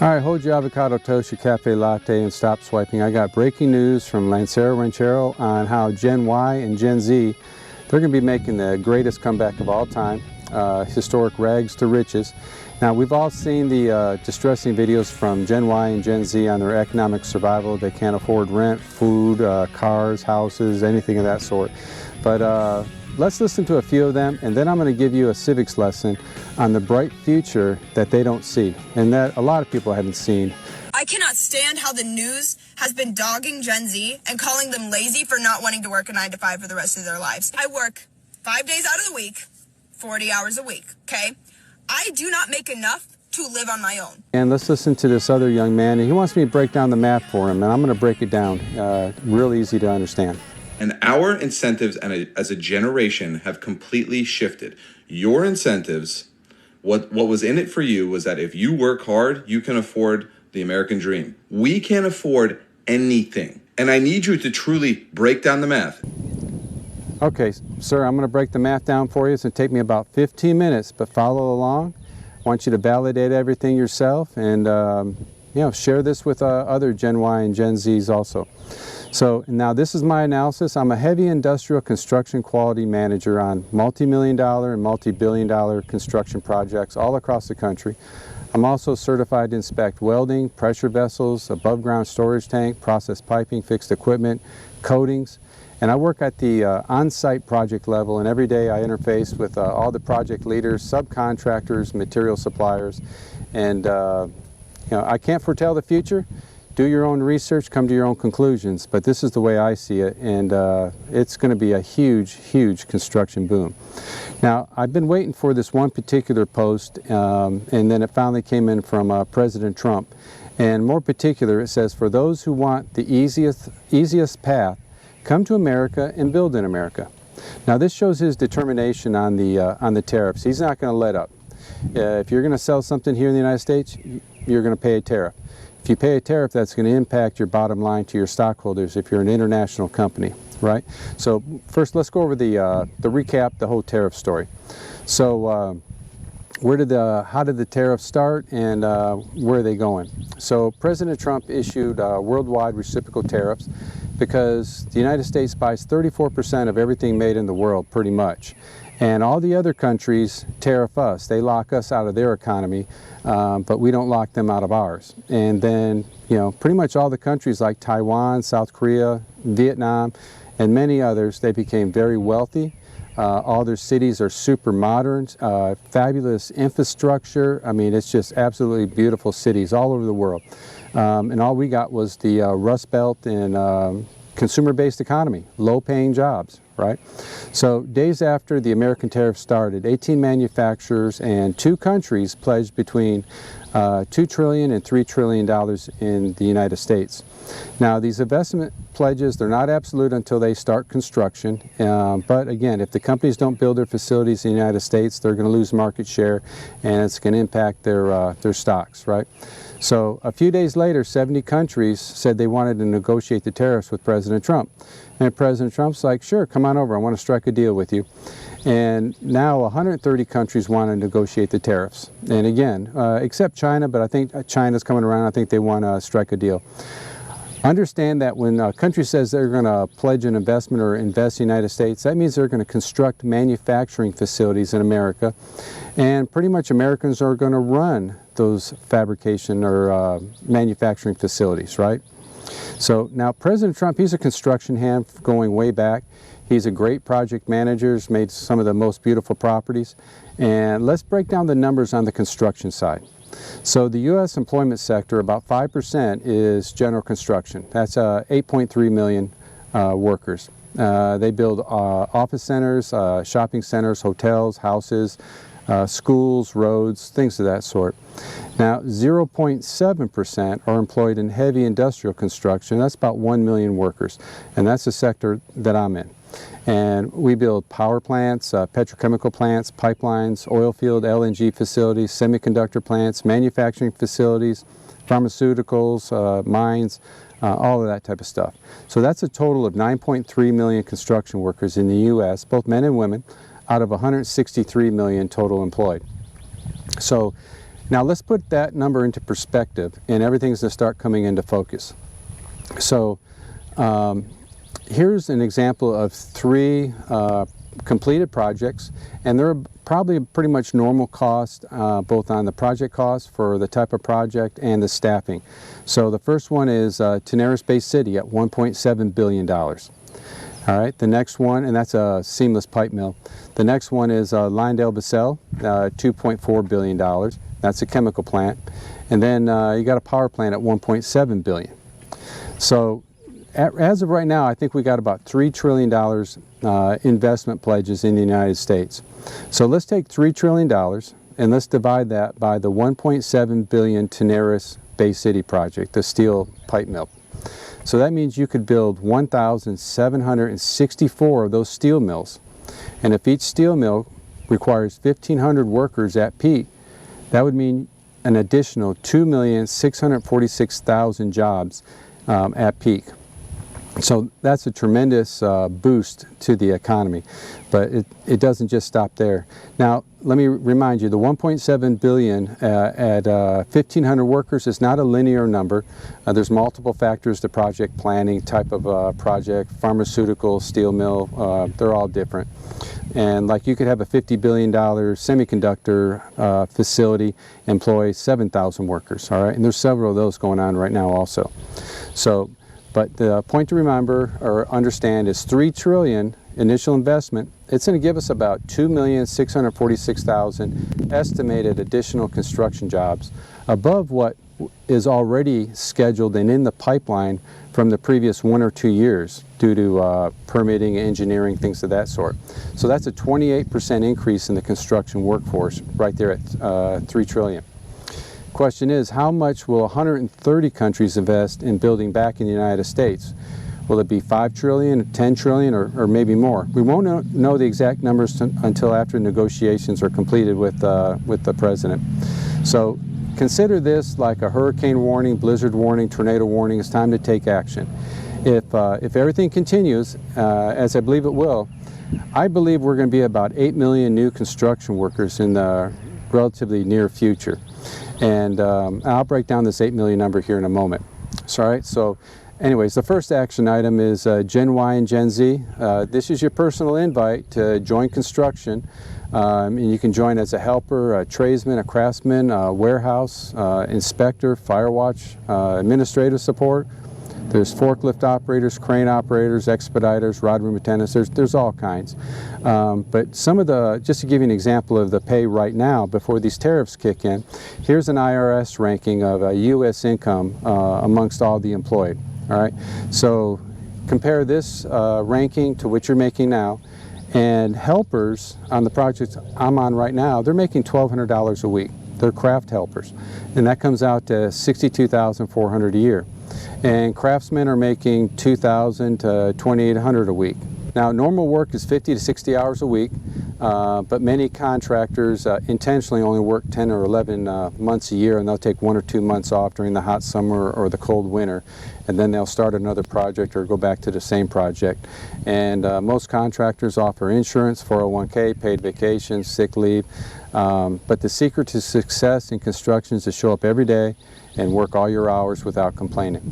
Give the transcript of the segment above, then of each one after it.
All right, hold your avocado toast, your cafe latte, and stop swiping. I got breaking news from Lancero Ranchero on how Gen Y and Gen Z, they're going to be making the greatest comeback of all time, historic rags to riches. Now, we've all seen the distressing videos from Gen Y and Gen Z on their economic survival. They can't afford rent, food, cars, houses, anything of that sort. But let's listen to a few of them, and then I'm going to give you a civics lesson on the bright future that they don't see, and that a lot of people haven't seen. I cannot stand how the news has been dogging Gen Z and calling them lazy for not wanting to work a 9 to 5 for the rest of their lives. I work 5 days out of the week, 40 hours a week, okay? I do not make enough to live on my own. And let's listen to this other young man, and he wants me to break down the math for him, and I'm going to break it down real easy to understand. And our incentives as a generation have completely shifted. Your incentives, what was in it for you was that if you work hard, you can afford the American dream. We can't afford anything. And I need you to truly break down the math. Okay, sir, I'm going to break the math down for you. It's going to take me about 15 minutes, but follow along. I want you to validate everything yourself and share this with other Gen Y and Gen Zs also. So now this is my analysis. I'm a heavy industrial construction quality manager on multi-million-dollar and multi-billion-dollar construction projects all across the country. I'm also certified to inspect welding, pressure vessels, above-ground storage tank, process piping, fixed equipment, coatings. And I work at the on-site project level, and every day I interface with all the project leaders, subcontractors, material suppliers. And I can't foretell the future. Do your own research, come to your own conclusions, but this is the way I see it, and it's going to be a huge, huge construction boom. Now, I've been waiting for this one particular post, and then it finally came in from President Trump. And more particular, it says, for those who want the easiest path, come to America and build in America. Now, this shows his determination on the tariffs. He's not going to let up. If you're going to sell something here in the United States, you're going to pay a tariff. If you pay a tariff, that's going to impact your bottom line to your stockholders if you're an international company, right? So first, let's go over the recap, the whole tariff story. So how did the tariffs start, and where are they going? So President Trump issued worldwide reciprocal tariffs because the United States buys 34% of everything made in the world, pretty much. And all the other countries tariff us. They lock us out of their economy, but we don't lock them out of ours. And then, pretty much all the countries like Taiwan, South Korea, Vietnam, and many others, they became very wealthy. All their cities are super modern, fabulous infrastructure. I mean, it's just absolutely beautiful cities all over the world. And all we got was the Rust Belt and consumer-based economy, low-paying jobs, right? So days after the American tariff started, 18 manufacturers and 2 countries pledged between $2 trillion and $3 trillion in the United States. Now, these investment pledges, they're not absolute until they start construction. But again, if the companies don't build their facilities in the United States, they're going to lose market share, and it's going to impact their stocks, right? So a few days later, 70 countries said they wanted to negotiate the tariffs with President Trump. And President Trump's like, sure, come on over, I want to strike a deal with you. And now 130 countries want to negotiate the tariffs. And again, except China, but I think China's coming around. I think they want to strike a deal. Understand that when a country says they're going to pledge an investment or invest in the United States, that means they're going to construct manufacturing facilities in America. And pretty much Americans are going to run those fabrication or manufacturing facilities, right? So now President Trump, he's a construction hand going way back. He's a great project manager, he's made some of the most beautiful properties. And let's break down the numbers on the construction side. So the U.S. employment sector, about 5% is general construction. That's 8.3 million workers. They build office centers, shopping centers, hotels, houses, schools, roads, things of that sort. Now, 0.7% are employed in heavy industrial construction. That's about 1 million workers, and that's the sector that I'm in. And we build power plants, petrochemical plants, pipelines, oil field, LNG facilities, semiconductor plants, manufacturing facilities, pharmaceuticals, mines, all of that type of stuff. So that's a total of 9.3 million construction workers in the U.S., both men and women, out of 163 million total employed. So Now let's put that number into perspective, and everything's going to start coming into focus. So here's an example of 3 completed projects, and they're probably pretty much normal cost, both on the project cost for the type of project and the staffing. So the first one is Tanaris Bay City at $1.7 billion. All right, the next one, and that's a seamless pipe mill. The next one is Lyondale Basel, $2.4 billion. That's a chemical plant. And then you got a power plant at $1.7 billion. So as of right now, I think we got about $3 trillion investment pledges in the United States. So let's take $3 trillion and let's divide that by the $1.7 billion Tanaris Bay City project, the steel pipe mill. So that means you could build 1,764 of those steel mills. And if each steel mill requires 1,500 workers at peak, that would mean an additional 2,646,000 jobs at peak. So that's a tremendous boost to the economy, but it doesn't just stop there. Now, let me remind you, the 1.7 billion at 1,500 workers is not a linear number. There's multiple factors to project planning, type of project, pharmaceutical, steel mill, they're all different. And like you could have a $50 billion semiconductor facility employ 7,000 workers, all right? And there's several of those going on right now also. So, but the point to remember or understand is $3 trillion initial investment. It's going to give us about 2,646,000 estimated additional construction jobs above what is already scheduled and in the pipeline from the previous 1 or 2 years due to permitting, engineering, things of that sort. So that's a 28% increase in the construction workforce right there at $3 trillion. Question is, how much will 130 countries invest in building back in the United States? Will it be 5 trillion, 10 trillion, or maybe more? We won't know the exact numbers until after negotiations are completed with the president. So consider this like a hurricane warning, blizzard warning, tornado warning. It's time to take action. If everything continues, as I believe it will, I believe we're going to be about 8 million new construction workers in the relatively near future. And I'll break down this 8 million number here in a moment. All right, so anyways, the first action item is Gen Y and Gen Z. This is your personal invite to join construction. And you can join as a helper, a tradesman, a craftsman, a warehouse, inspector, fire watch, administrative support. There's forklift operators, crane operators, expediters, rod room attendants, there's all kinds. But some of the, just to give you an example of the pay right now before these tariffs kick in, here's an IRS ranking of U.S. income amongst all the employed, all right? So compare this ranking to what you're making now, and helpers on the projects I'm on right now, they're making $1,200 a week. They're craft helpers, and that comes out to $62,400 a year. And craftsmen are making $2,000 to $2,800 a week. Now, normal work is 50 to 60 hours a week, but many contractors intentionally only work 10 or 11 months a year, and they'll take 1 or 2 months off during the hot summer or the cold winter, and then they'll start another project or go back to the same project. And most contractors offer insurance, 401k, paid vacation, sick leave, but the secret to success in construction is to show up every day and work all your hours without complaining.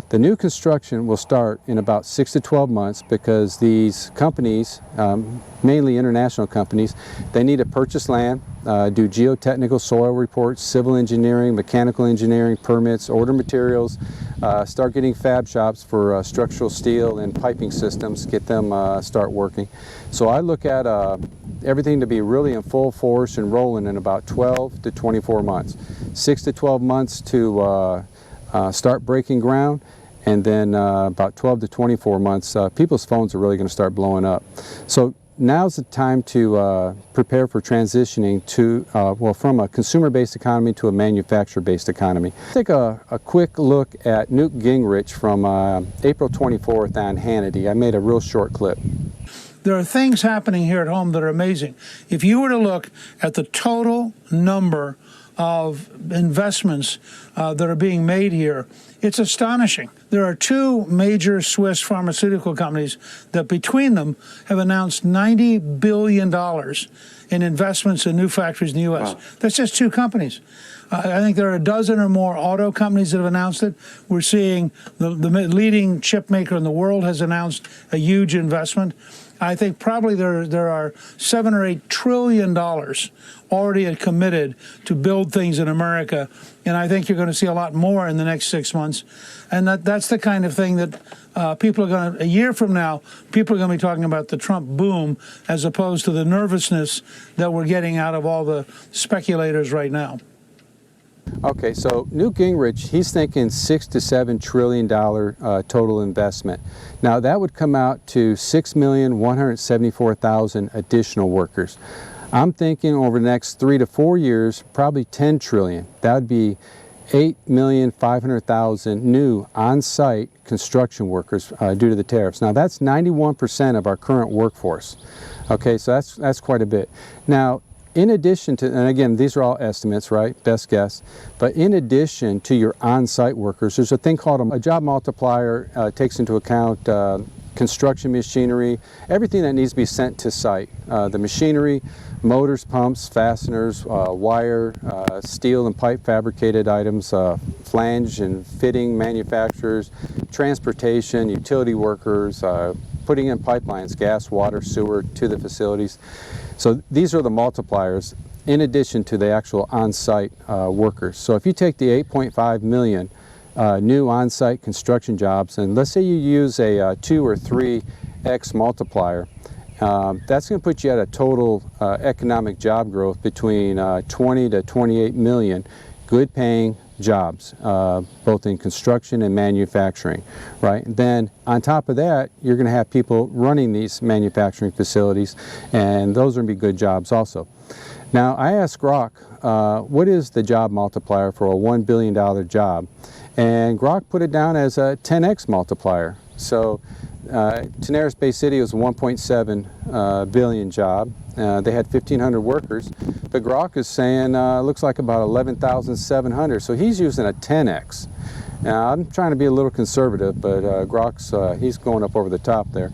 The new construction will start in about 6 to 12 months because these companies, mainly international companies, they need to purchase land, do geotechnical soil reports, civil engineering, mechanical engineering, permits, order materials, start getting fab shops for structural steel and piping systems, get them start working. So I look at everything to be really in full force and rolling in about 12 to 24 months. 6 to 12 months to start breaking ground, and then about 12 to 24 months, people's phones are really going to start blowing up. So now's the time to prepare for transitioning to, well, from a consumer-based economy to a manufacturer-based economy. Take a quick look at Newt Gingrich from April 24th on Hannity. I made a real short clip. There are things happening here at home that are amazing. If you were to look at the total number of investments that are being made here, it's astonishing. There are two major Swiss pharmaceutical companies that between them have announced $90 billion in investments in new factories in the U.S. Wow. That's just two companies. I think there are a dozen or more auto companies that have announced it. We're seeing the leading chip maker in the world has announced a huge investment. I think probably there are $7 or $8 trillion already committed to build things in America, and I think you're going to see a lot more in the next 6 months. And that's the kind of thing that people are going to, a year from now, people are going to be talking about the Trump boom as opposed to the nervousness that we're getting out of all the speculators right now. Okay, so Newt Gingrich, he's thinking $6 to $7 trillion total investment. Now that would come out to 6,174,000 additional workers. I'm thinking over the next 3 to 4 years, probably 10 trillion. That would be 8,500,000 new on-site construction workers due to the tariffs. Now that's 91% of our current workforce. Okay, so that's quite a bit. Now, in addition to, and again, these are all estimates, right? Best guess. But in addition to your on-site workers, there's a thing called a job multiplier. Takes into account construction machinery, everything that needs to be sent to site. The machinery, motors, pumps, fasteners, wire, steel and pipe fabricated items, flange and fitting manufacturers, transportation, utility workers, putting in pipelines, gas, water, sewer to the facilities. So these are the multipliers in addition to the actual on-site workers. So if you take the 8.5 million new on-site construction jobs, and let's say you use a 2 or 3x multiplier, that's going to put you at a total economic job growth between 20 to 28 million good paying jobs, both in construction and manufacturing, right? Then on top of that, you're going to have people running these manufacturing facilities, and those are going to be good jobs also. Now, I asked Grok, what is the job multiplier for a $1 billion job? And Grok put it down as a 10x multiplier. So Tenaris Bay City was a 1.7 billion job. They had 1,500 workers, but Grok is saying looks like about 11,700. So he's using a 10x. Now I'm trying to be a little conservative, but Grok's he's going up over the top there.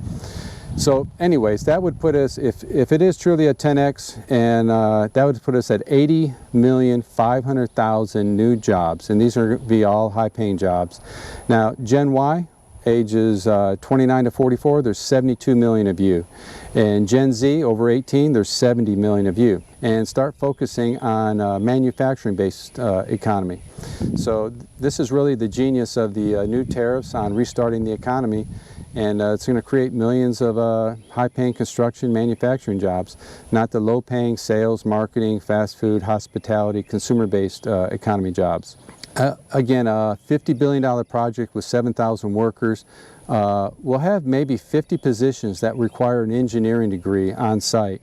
So anyways, that would put us, if it is truly a 10x, and that would put us at 80,500,000 new jobs, and these are going to be all high-paying jobs. Now Gen Y, ages 29 to 44, there's 72 million of you. And Gen Z, over 18, there's 70 million of you. And start focusing on manufacturing-based economy. So this is really the genius of the new tariffs on restarting the economy. And it's going to create millions of high-paying construction manufacturing jobs, not the low-paying sales, marketing, fast food, hospitality, consumer-based economy jobs. Again, a $50 billion project with 7,000 workers. We'll have maybe 50 positions that require an engineering degree on site,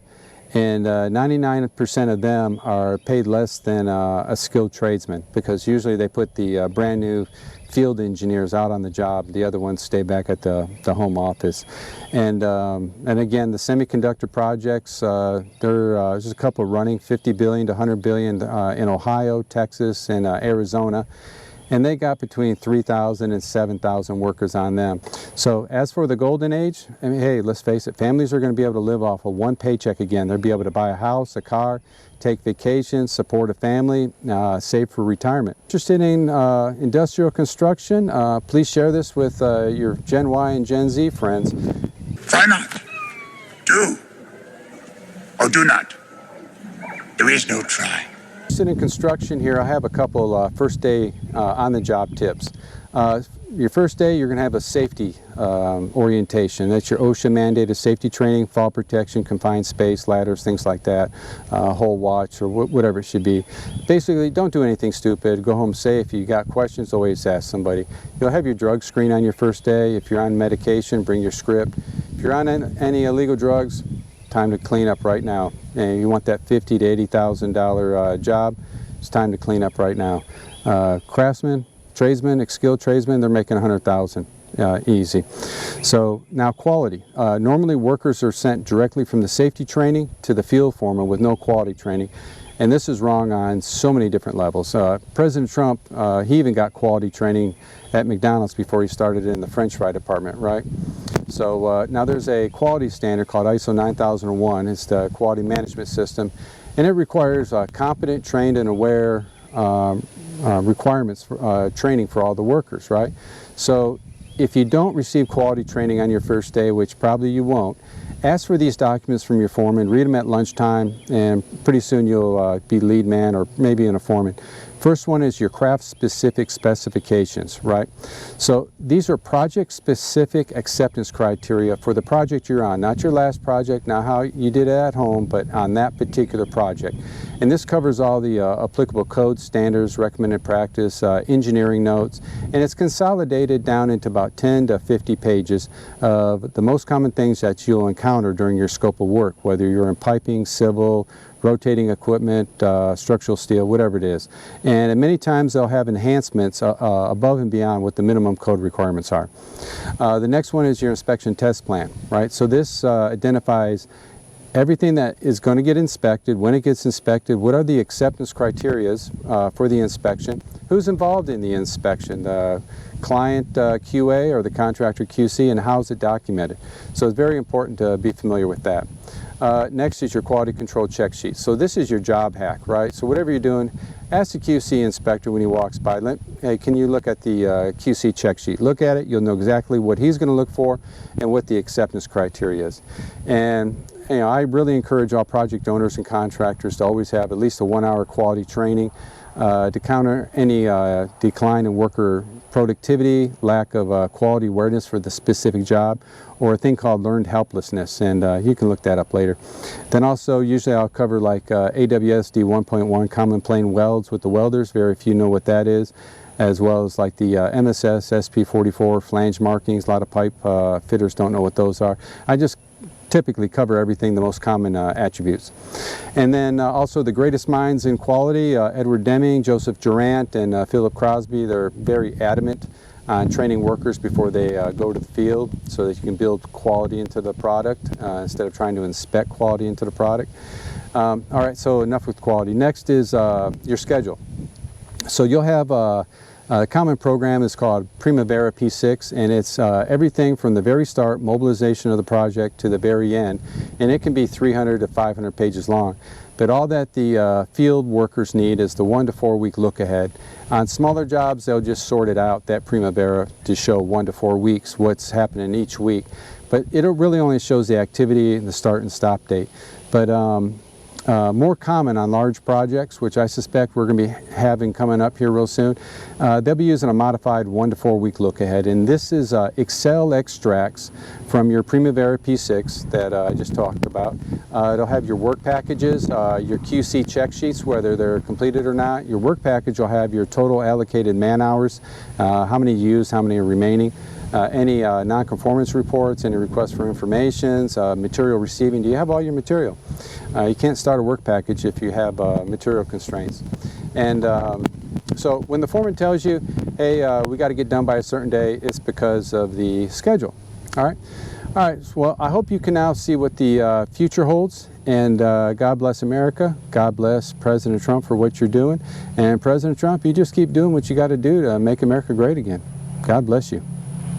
and 99% of them are paid less than a skilled tradesman, because usually they put the brand new field engineers out on the job. The other ones stay back at the home office. And again, the semiconductor projects, there's a couple running, 50 billion to 100 billion in Ohio, Texas, and Arizona. And they got between 3,000 and 7,000 workers on them. So as for the golden age, I mean, hey, let's face it, families are going to be able to live off of one paycheck again. They'll be able to buy a house, a car, take vacations, support a family, save for retirement. Interested in industrial construction? Please share this with your Gen Y and Gen Z friends. Try not. Do. Or do not. There is no try. Interested in construction here, I have a couple first day on-the-job tips. Your first day, you're going to have a safety orientation. That's your OSHA mandated safety training, fall protection, confined space, ladders, things like that, hole watch, or whatever it should be. Basically, don't do anything stupid. Go home safe. You got questions, always ask somebody. You'll have your drug screen on your first day. If you're on medication, bring your script. If you're on any illegal drugs, time to clean up right now. And you want that $50,000 to $80,000 job, it's time to clean up right now. Craftsmen, tradesmen, skilled tradesmen, they're making $100,000 easy. So now quality. Normally workers are sent directly from the safety training to the field foreman with no quality training. And this is wrong on so many different levels. President Trump, he even got quality training at McDonald's before he started in the French fry department, right? So now there's a quality standard called ISO 9001. It's the quality management system, and it requires competent, trained, and aware requirements for training for all the workers, right? So if you don't receive quality training on your first day, which probably you won't, ask for these documents from your foreman, read them at lunchtime, and pretty soon you'll be lead man or maybe in a foreman. First one is your craft-specific specifications, right? So these are project-specific acceptance criteria for the project you're on, not your last project, not how you did it at home, but on that particular project. And this covers all the applicable codes, standards, recommended practice, engineering notes, and it's consolidated down into about 10 to 50 pages of the most common things that you'll encounter during your scope of work, whether you're in piping, civil, rotating equipment, structural steel, whatever it is. And many times they'll have enhancements above and beyond what the minimum code requirements are. The next one is your inspection test plan, right? So this identifies everything that is going to get inspected, when it gets inspected, what are the acceptance criteria for the inspection, who's involved in the inspection, the client QA or the contractor QC, and how is it documented. So it's very important to be familiar with that. Next is your quality control check sheet. So this is your job hack, right? So whatever you're doing, ask the QC inspector when he walks by, hey, can you look at the QC check sheet? Look at it, you'll know exactly what he's going to look for and what the acceptance criteria is. And you know, I really encourage all project owners and contractors to always have at least a 1-hour quality training to counter any decline in worker productivity, lack of quality awareness for the specific job, or a thing called learned helplessness, and you can look that up later. Then also, usually I'll cover like AWSD 1.1, common plane welds with the welders, very few know what that is, as well as like the MSS, SP44, flange markings. A lot of pipe fitters don't know what those are. I just typically cover everything, the most common attributes. And then also the greatest minds in quality, Edward Deming, Joseph Durant, and Philip Crosby, they're very adamant on training workers before they go to the field so that you can build quality into the product instead of trying to inspect quality into the product. All right, so enough with quality. Next is your schedule. So you'll have a common program is called Primavera P6, and it's everything from the very start, mobilization of the project, to the very end, and it can be 300 to 500 pages long. But all that the field workers need is the 1 to 4 week look ahead. On smaller jobs, they'll just sort it out, that Primavera, to show 1 to 4 weeks, what's happening each week. But it really only shows the activity, the start and stop date. But more common on large projects, which I suspect we're going to be having coming up here real soon, they'll be using a modified 1 to 4 week look ahead. And this is Excel extracts from your Primavera P6 that I just talked about. It'll have your work packages, your QC check sheets, whether they're completed or not. Your work package will have your total allocated man hours, how many used, how many are remaining. Any non-conformance reports, any requests for informations, material receiving. Do you have all your material? You can't start a work package if you have material constraints. And so when the foreman tells you, hey, we got to get done by a certain day, it's because of the schedule. All right? All right, well, I hope you can now see what the future holds. And God bless America. God bless President Trump for what you're doing. And President Trump, you just keep doing what you got to do to make America great again. God bless you.